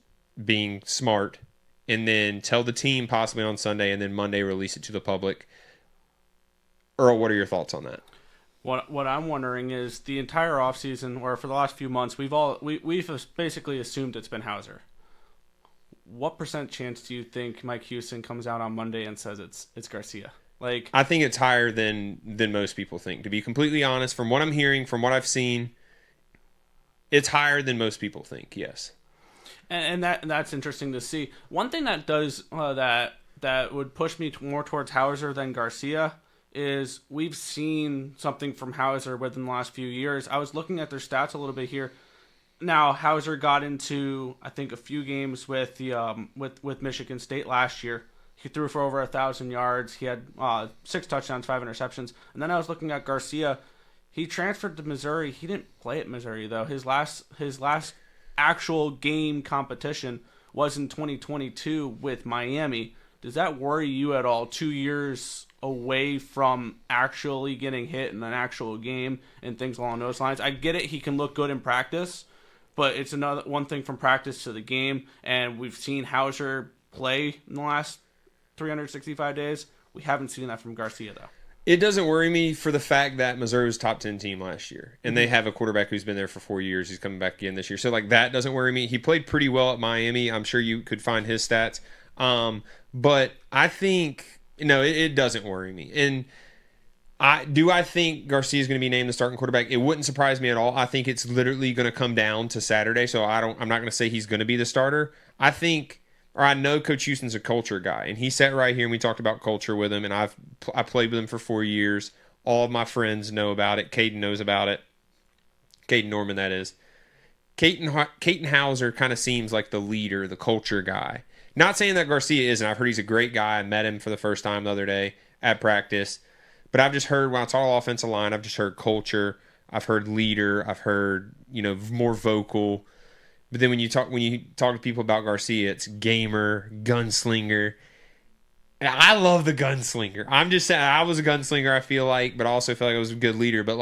Speaker 1: being smart. And then tell the team possibly on Sunday, and then Monday release it to the public. Earl, what are your thoughts on that?
Speaker 3: What I'm wondering is the entire offseason, or for the last few months, we've basically assumed it's been Hauser. What % chance do you think Mike Houston comes out on Monday and says it's Garcia? I
Speaker 1: think it's higher than most people think. To be completely honest, from what I'm hearing, from what I've seen, it's higher than most people think. Yes,
Speaker 3: and that's interesting to see. One thing that does that would push me more towards Hauser than Garcia is we've seen something from Hauser within the last few years. I was looking at their stats a little bit here. Now Hauser got into I think a few games with the with Michigan State last year. He threw for over 1,000 yards. He had 6 touchdowns, 5 interceptions. And then I was looking at Garcia. He transferred to Missouri. He didn't play at Missouri though. His last actual game competition was in 2022 with Miami. Does that worry you at all? 2 years away from actually getting hit in an actual game and things along those lines. I get it. He can look good in practice, but it's another one thing from practice to the game. And we've seen Hauser play in the last 365 days. We haven't seen that from Garcia, though.
Speaker 1: It doesn't worry me for the fact that Missouri was top 10 team last year, and they have a quarterback who's been there for 4 years. He's coming back again this year. So, that doesn't worry me. He played pretty well at Miami. I'm sure you could find his stats. But I think No, it doesn't worry me. And I think Garcia is going to be named the starting quarterback. It wouldn't surprise me at all. I think it's literally going to come down to Saturday. So I'm not going to say he's going to be the starter. I know Coach Houston's a culture guy, and he sat right here and we talked about culture with him. And I played with him for 4 years. All of my friends know about it. Caden knows about it. Caden Norman, that is. Caden Hauser kind of seems like the leader, the culture guy. Not saying that Garcia isn't. I've heard he's a great guy. I met him for the first time the other day at practice. But I've just heard, when I talk offensive line, I've just heard culture. I've heard leader. I've heard, more vocal. But then when you talk to people about Garcia, it's gamer, gunslinger. And I love the gunslinger. I'm just saying, I was a gunslinger, I feel like, but I also feel like I was a good leader. But,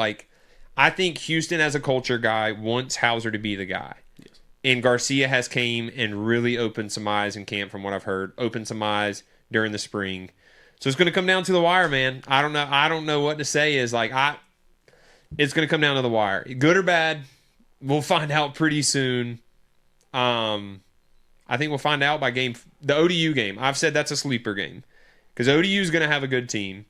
Speaker 1: I think Houston as a culture guy wants Hauser to be the guy. Yes. And Garcia has came and really opened some eyes in camp, from what I've heard. Opened some eyes during the spring. So it's going to come down to the wire, man. I don't know what to say. It's going to come down to the wire. Good or bad, we'll find out pretty soon. I think we'll find out by the ODU game. I've said that's a sleeper game because ODU is going to have a good team.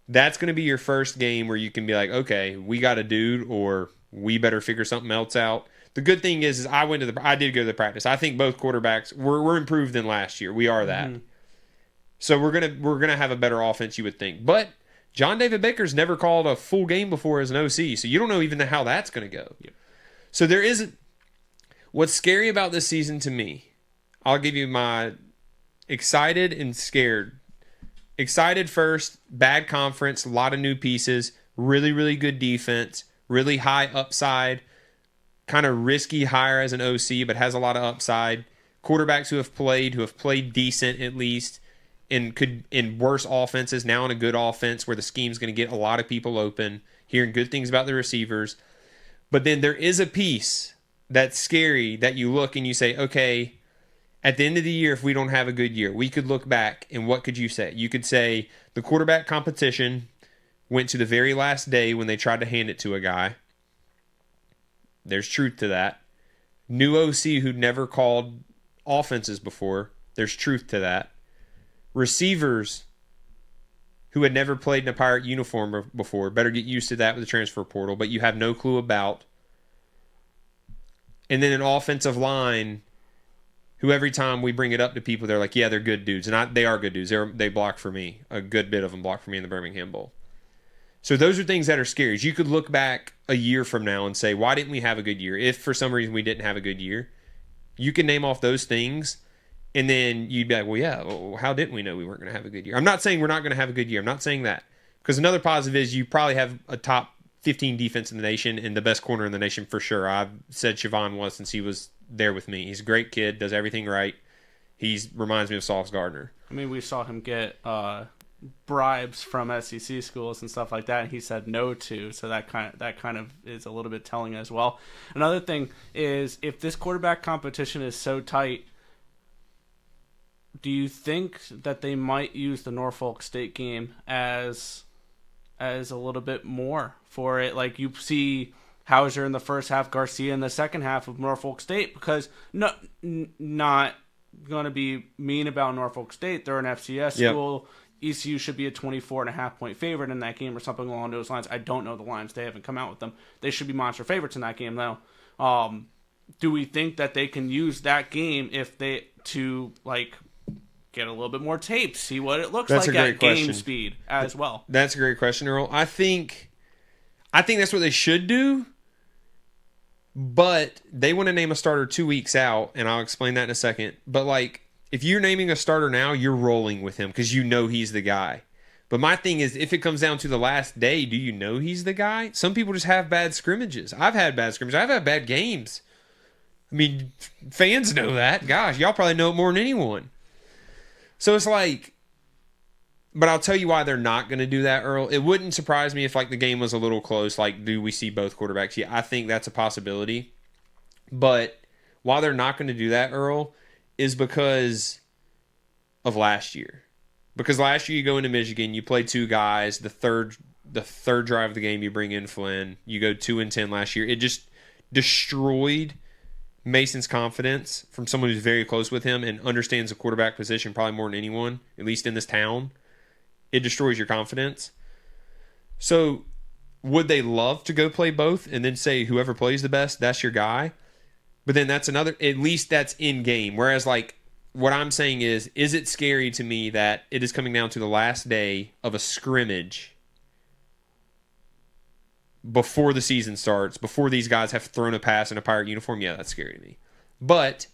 Speaker 1: That's going to be your first game where you can be like, okay, we got a dude, or we better figure something else out. The good thing is I did go to the practice. I think both quarterbacks we're improved than last year. We are that. Mm-hmm. So we're gonna have a better offense, you would think. But John David Baker's never called a full game before as an OC, so you don't know even how that's gonna go. Yep. So there isn't. What's scary about this season to me, I'll give you my excited and scared. Excited first, bad conference, a lot of new pieces, really, really good defense, really high upside, kind of risky hire as an OC, but has a lot of upside. Quarterbacks who have played decent at least, and could in worse offenses, now in a good offense where the scheme's going to get a lot of people open, hearing good things about the receivers. But then there is a piece that's scary that you look and you say, okay, at the end of the year, if we don't have a good year, we could look back, and what could you say? You could say the quarterback competition went to the very last day when they tried to hand it to a guy. There's truth to that. New OC who'd never called offenses before. There's truth to that. Receivers who had never played in a Pirate uniform before. Better get used to that with the transfer portal, but you have no clue about. And then an offensive line who every time we bring it up to people, they're like, yeah, they're good dudes. And they are good dudes. They block for me. A good bit of them block for me in the Birmingham Bowl. So those are things that are scary. You could look back a year from now and say, why didn't we have a good year? If for some reason we didn't have a good year, you can name off those things, and then you'd be like, well, yeah, well, how didn't we know we weren't going to have a good year? I'm not saying we're not going to have a good year. I'm not saying that. Because another positive is you probably have a top 15 defense in the nation and the best corner in the nation for sure. I've said Siobhan was since he was there with me. He's a great kid, does everything right. He reminds me of Sauce Gardner.
Speaker 3: I mean, we saw him get bribes from SEC schools and stuff like that, and he said no to. So that kind of is a little bit telling as well. Another thing is, if this quarterback competition is so tight, do you think that they might use the Norfolk State game as a little bit more for it? Like, you see Hauser in the first half, Garcia in the second half of Norfolk State, because not going to be mean about Norfolk State. They're an FCS school. ECU should be a 24.5 point favorite in that game or something along those lines. I don't know the lines. They haven't come out with them. They should be monster favorites in that game, though. Do we think that they can use that game to get a little bit more tape, see what it looks like at game speed as well?
Speaker 1: That's a great question, Earl. I think that's what they should do, but they want to name a starter 2 weeks out, and I'll explain that in a second. But if you're naming a starter now, you're rolling with him because you know he's the guy. But my thing is, if it comes down to the last day, do you know he's the guy? Some people just have bad scrimmages. I've had bad scrimmages. I've had bad games. I mean, fans know that. Gosh, y'all probably know it more than anyone. So it's but I'll tell you why they're not going to do that, Earl. It wouldn't surprise me if the game was a little close. Do we see both quarterbacks? Yeah, I think that's a possibility. But why they're not going to do that, Earl, is because of last year. Because last year you go into Michigan, you play two guys. The third drive of the game, you bring in Flynn. You go 2-10 last year. It just destroyed Mason's confidence from someone who's very close with him and understands the quarterback position probably more than anyone, at least in this town. it destroys your confidence. So would they love to go play both and then say whoever plays the best, that's your guy? But then that's another, at least that's in game. Whereas like what I'm saying is it scary to me that it is coming down to the last day of a scrimmage before the season starts, before these guys have thrown a pass in a Pirate uniform? Yeah, that's scary to me. But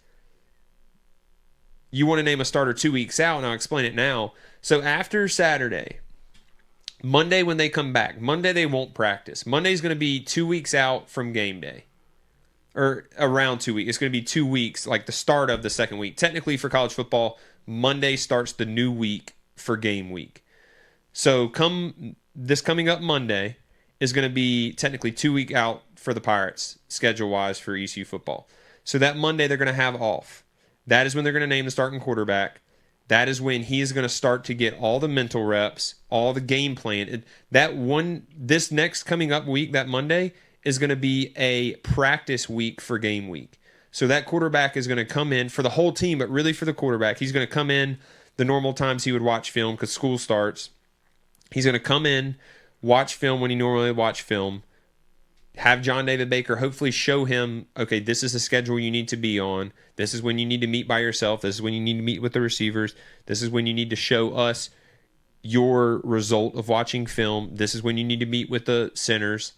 Speaker 1: you want to name a starter 2 weeks out, and I'll explain it now. So after Saturday, Monday when they come back, Monday they won't practice. Monday's going to be 2 weeks out from game day. Or around 2 weeks. It's going to be 2 weeks, like the start of the second week. Technically for college football, Monday starts the new week for game week. So coming up Monday is going to be technically 2 weeks out for the Pirates, schedule-wise for ECU football. So that Monday they're going to have off. That is when they're going to name the starting quarterback. That is when he is going to start to get all the mental reps, all the game plan. This next coming up week, that Monday, is going to be a practice week for game week. So that quarterback is going to come in for the whole team, but really for the quarterback. He's going to come in the normal times he would watch film because school starts. He's going to come in, watch film when he normally would watch film, have John David Baker hopefully show him, okay, this is the schedule you need to be on. This is when you need to meet by yourself. This is when you need to meet with the receivers. This is when you need to show us your result of watching film. This is when you need to meet with the centers.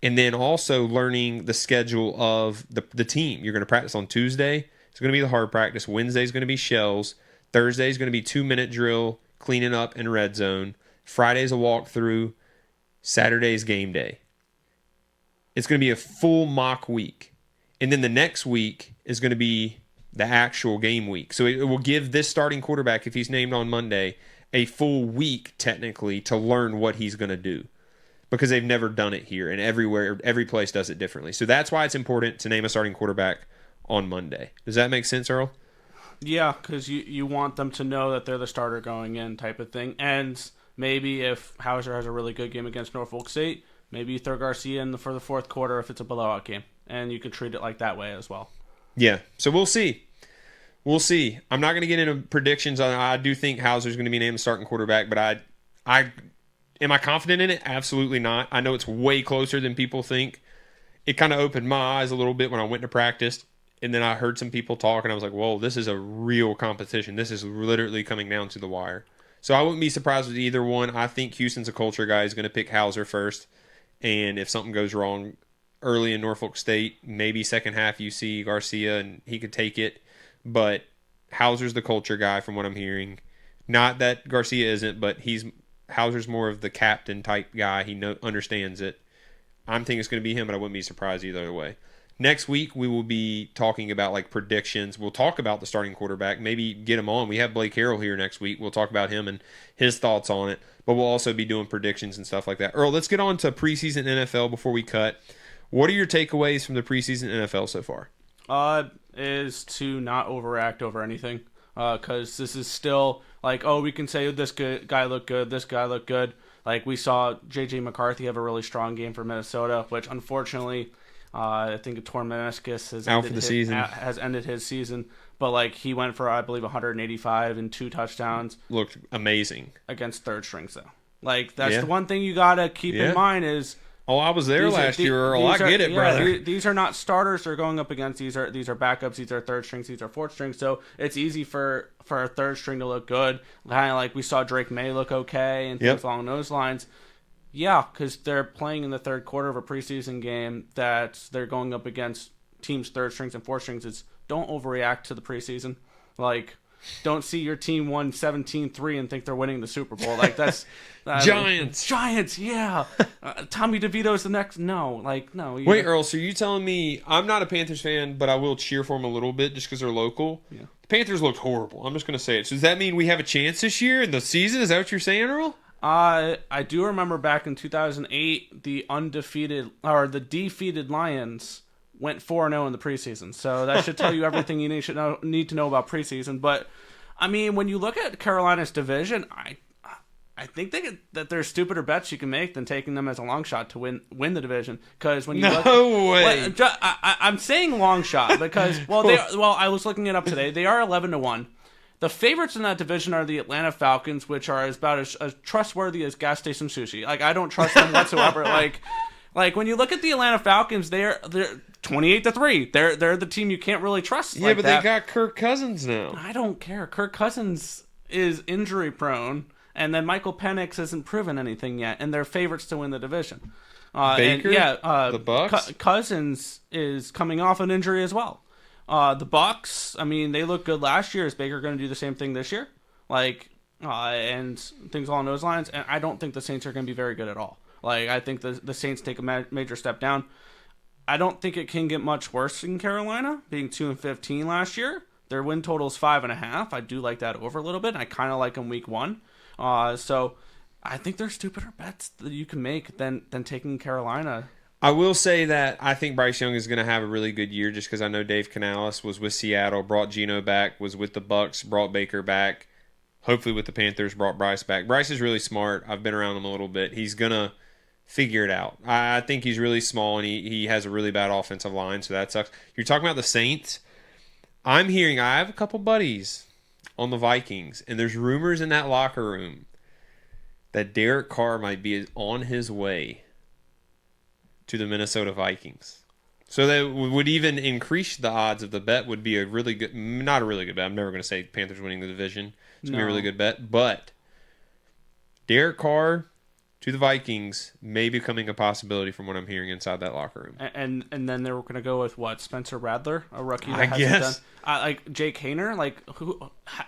Speaker 1: And then also learning the schedule of the team. You're going to practice on Tuesday. It's going to be the hard practice. Wednesday is going to be shells. Thursday is going to be 2-minute drill, cleaning up in red zone. Friday's a walkthrough. Saturday's game day. It's going to be a full mock week. And then the next week is going to be the actual game week. So it will give this starting quarterback, if he's named on Monday, a full week technically to learn what he's going to do. Because they've never done it here, and every place does it differently. So that's why it's important to name a starting quarterback on Monday. Does that make sense, Earl?
Speaker 3: Yeah, because you want them to know that they're the starter going in type of thing. And maybe if Hauser has a really good game against Norfolk State, maybe you throw Garcia in for the fourth quarter if it's a blowout game. And you can treat it like that way as well.
Speaker 1: Yeah, so we'll see. We'll see. I'm not going to get into predictions. I do think Hauser's going to be named the starting quarterback, but am I confident in it? Absolutely not. I know it's way closer than people think. It kind of opened my eyes a little bit when I went to practice, and then I heard some people talk, and I was like, whoa, this is a real competition. This is literally coming down to the wire. So I wouldn't be surprised with either one. I think Houston's a culture guy. He's going to pick Hauser first, and if something goes wrong early in Norfolk State, maybe second half you see Garcia, and he could take it. But Hauser's the culture guy from what I'm hearing. Not that Garcia isn't, but Hauser's more of the captain type guy. He understands it. I'm thinking it's going to be him, but I wouldn't be surprised either way. Next week, we will be talking about like predictions. We'll talk about the starting quarterback, maybe get him on. We have Blake Harrell here next week. We'll talk about him and his thoughts on it, but we'll also be doing predictions and stuff like that. Earl, let's get on to preseason NFL before we cut. What are your takeaways from the preseason NFL so far?
Speaker 3: Is to not overact over anything. Because this is still like, oh, we can say this guy looked good, this guy looked good. Like we saw J.J. McCarthy have a really strong game for Minnesota, which unfortunately, I think a torn meniscus has ended his season. But like he went for, I believe, 185 and 2 touchdowns. Looked
Speaker 1: amazing
Speaker 3: against third strings though. Like that's the one thing you gotta keep in mind is.
Speaker 1: Oh, I was there last year, Earl. I get it, brother.
Speaker 3: These are not starters they're going up against. These are backups. These are third strings. These are fourth strings. So it's easy for a third string to look good. Kind of like we saw Drake May look okay and things along those lines. Yeah, because they're playing in the third quarter of a preseason game that they're going up against teams' third strings and fourth strings. Don't overreact to the preseason. Like, don't see your team won 17-3 and think they're winning the Super Bowl. Like, that's... Giants, yeah. Tommy DeVito's the next... No.
Speaker 1: Wait, Earl, so you telling me... I'm not a Panthers fan, but I will cheer for them a little bit just because they're local. Yeah. The Panthers looked horrible. I'm just going to say it. So does that mean we have a chance this year in the season? Is that what you're saying, Earl?
Speaker 3: I do remember back in 2008, the defeated Lions went 4-0 in the preseason. So that should tell you everything you need to know about preseason. But, I mean, when you look at Carolina's division, I think that there's stupider bets you can make than taking them as a long shot to win the division. Because when you I'm saying long shot because, I was looking it up today. They are 11-1. The favorites in that division are the Atlanta Falcons, which are about as trustworthy as gas station sushi. Like, I don't trust them whatsoever. Like when you look at the Atlanta Falcons, they're 28-3. They're the team you can't really trust.
Speaker 1: Yeah, but they got Kirk Cousins now.
Speaker 3: I don't care. Kirk Cousins is injury prone, and then Michael Penix hasn't proven anything yet, and they're favorites to win the division.
Speaker 1: Baker, the Bucks.
Speaker 3: Cousins is coming off an injury as well. The Bucks, I mean, they look good last year. Is Baker going to do the same thing this year? And things along those lines. And I don't think the Saints are going to be very good at all. Like, I think the Saints take a major step down. I don't think it can get much worse in Carolina, being 2-15 last year. Their win total is 5.5. I do like that over a little bit. I kind of like them week 1. So I think there's stupider bets that you can make than taking Carolina.
Speaker 1: I will say that I think Bryce Young is going to have a really good year just because I know Dave Canales was with Seattle, brought Geno back, was with the Bucks, brought Baker back. Hopefully with the Panthers, brought Bryce back. Bryce is really smart. I've been around him a little bit. He's going to figure it out. I think he's really small, and he has a really bad offensive line, so that sucks. You're talking about the Saints. I have a couple buddies on the Vikings, and there's rumors in that locker room that Derek Carr might be on his way to the Minnesota Vikings. So that would even increase the odds of the bet would be a really good, not a really good bet. I'm never going to say Panthers winning the division. It's going to be a really good bet. But Derek Carr to the Vikings may be becoming a possibility from what I'm hearing inside that locker room.
Speaker 3: And then they were going to go with what? Spencer Rattler, a rookie that
Speaker 1: I
Speaker 3: hasn't
Speaker 1: guess.
Speaker 3: done. Like Jake Hayner,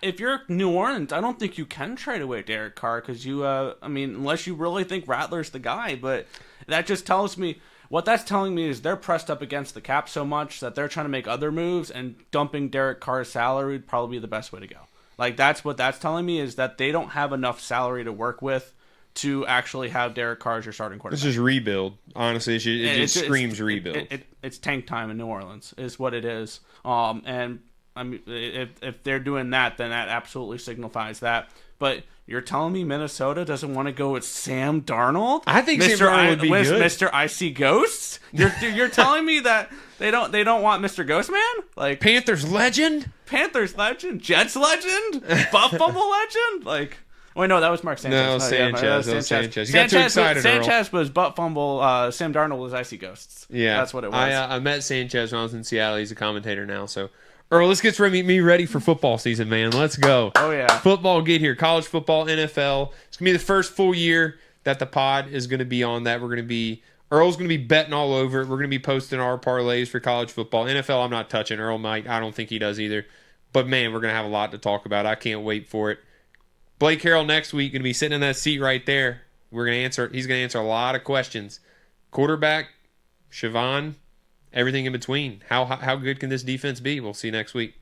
Speaker 3: if you're New Orleans, I don't think you can trade away Derek Carr because unless you really think Rattler's the guy. But that just tells me, what that's telling me is they're pressed up against the cap so much that they're trying to make other moves, and dumping Derek Carr's salary would probably be the best way to go. Like, that's what that's telling me, is that they don't have enough salary to work with to actually have Derek Carr as your starting quarterback.
Speaker 1: It's just rebuild. Honestly, it just screams rebuild.
Speaker 3: It's tank time in New Orleans is what it is. And I mean, if they're doing that, then that absolutely signifies that. But you're telling me Minnesota doesn't want to go with Sam Darnold?
Speaker 1: I think Sam Darnold would be good.
Speaker 3: Mr. I See Ghosts? You're telling me that they don't want Mr. Ghostman? Like,
Speaker 1: Panthers legend,
Speaker 3: Jets legend, Buff Fumble legend, like. Wait, no, that was Mark Sanchez.
Speaker 1: Sanchez. You got too excited,
Speaker 3: Sanchez was butt fumble. Sam Darnold was I See Ghosts.
Speaker 1: Yeah,
Speaker 3: that's what it was.
Speaker 1: I met Sanchez when I was in Seattle. He's a commentator now. So, Earl, let's get me ready for football season, man. Let's go.
Speaker 3: Oh yeah,
Speaker 1: football, get here. College football, NFL. It's gonna be the first full year that the pod is gonna be on that. Earl's gonna be betting all over it. We're gonna be posting our parlays for college football. NFL, I'm not touching. Earl might. I don't think he does either. But man, we're gonna have a lot to talk about. I can't wait for it. Blake Harrell next week going to be sitting in that seat right there. He's going to answer a lot of questions. Quarterback, Siobhan, everything in between. How good can this defense be? We'll see you next week.